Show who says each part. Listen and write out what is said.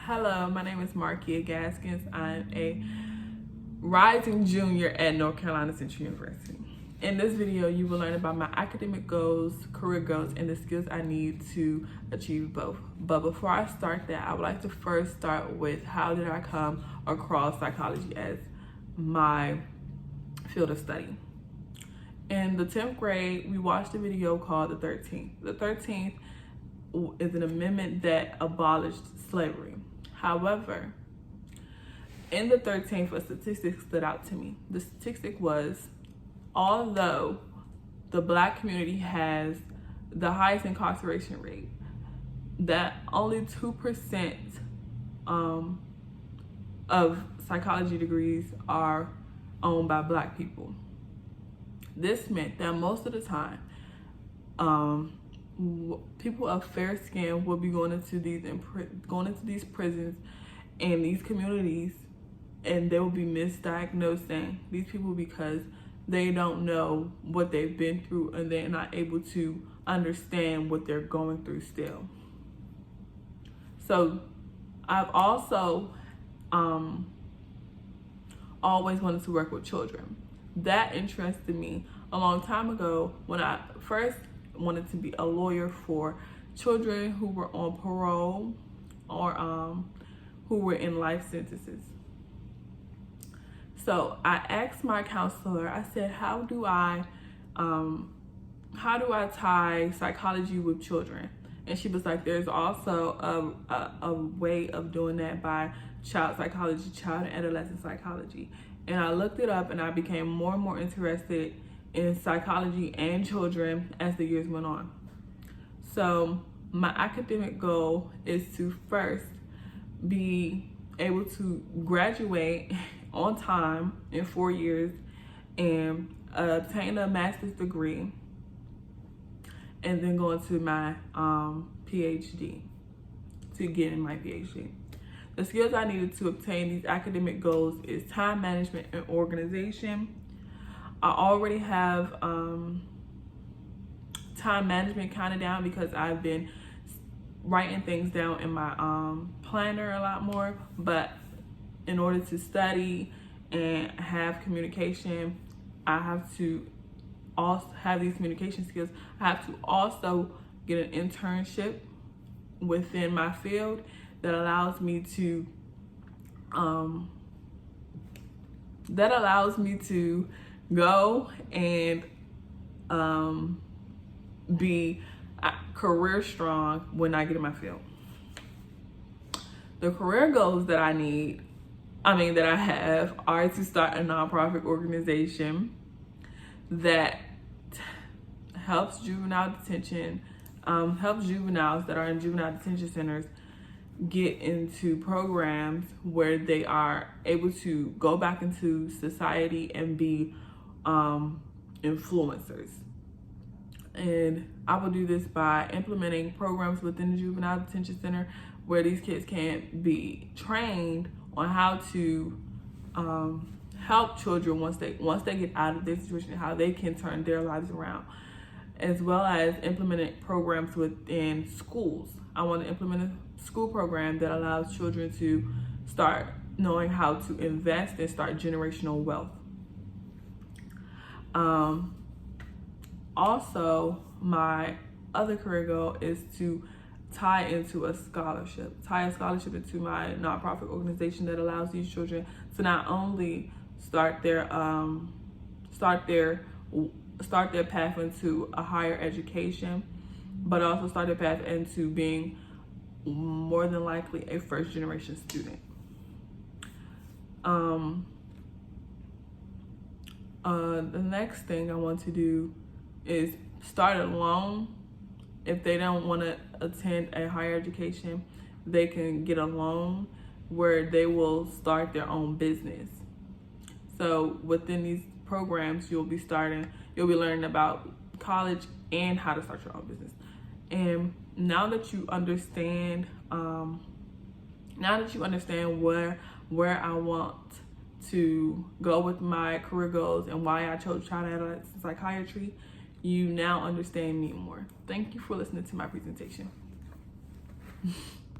Speaker 1: Hello, my name is Marqia Gaskins. I'm a rising junior at North Carolina Central University. In this video, you will learn about my academic goals, career goals, and the skills I need to achieve both. But before I start that, I would like to first start with how did I come across psychology as my field of study. In the 10th grade, we watched a video called The 13th. The 13th is an amendment that abolished slavery. However, in the 13th, a statistic stood out to me. The statistic was, although the Black community has the highest incarceration rate, that only 2% of psychology degrees are owned by Black people. This meant that most of the time, people of fair skin will be going into these prisons and these communities, and they will be misdiagnosing these people because they don't know what they've been through and they're not able to understand what they're going through still. So I've also always wanted to work with children. That interested me a long time ago when I first wanted to be a lawyer for children who were on parole or who were in life sentences. So I asked my counselor, I said, how do I tie psychology with children? And she was like, there's also a way of doing that by child psychology, child and adolescent psychology. And I looked it up and I became more and more interested in psychology and children as the years went on. So my academic goal is to first be able to graduate on time in 4 years and obtain a master's degree, and then go into my PhD to get in my PhD. The skills I needed to obtain these academic goals is time management and organization. I already have time management kind of down because I've been writing things down in my planner a lot more, but in order to study and have communication, I have to also have these communication skills. I have to also get an internship within my field that allows me to go and be career strong when I get in my field. The career goals that I have are to start a nonprofit organization that helps juvenile detention, helps juveniles that are in juvenile detention centers get into programs where they are able to go back into society and be influencers. And I will do this by implementing programs within the juvenile detention center where these kids can be trained on how to help children once they get out of their situation, how they can turn their lives around, as well as implementing programs within schools. I want to implement a school program that allows children to start knowing how to invest and start generational wealth. Also, my other career goal is to tie a scholarship into my nonprofit organization that allows these children to not only start their path into a higher education, but also start their path into being more than likely a first generation student. The next thing I want to do is start a loan. If they don't want to attend a higher education, they can get a loan where they will start their own business. So within these programs, you'll be learning about college and how to start your own business. And now that you understand where I want to go with my career goals and why I chose child and adolescent psychiatry, you now understand me more. Thank you for listening to my presentation.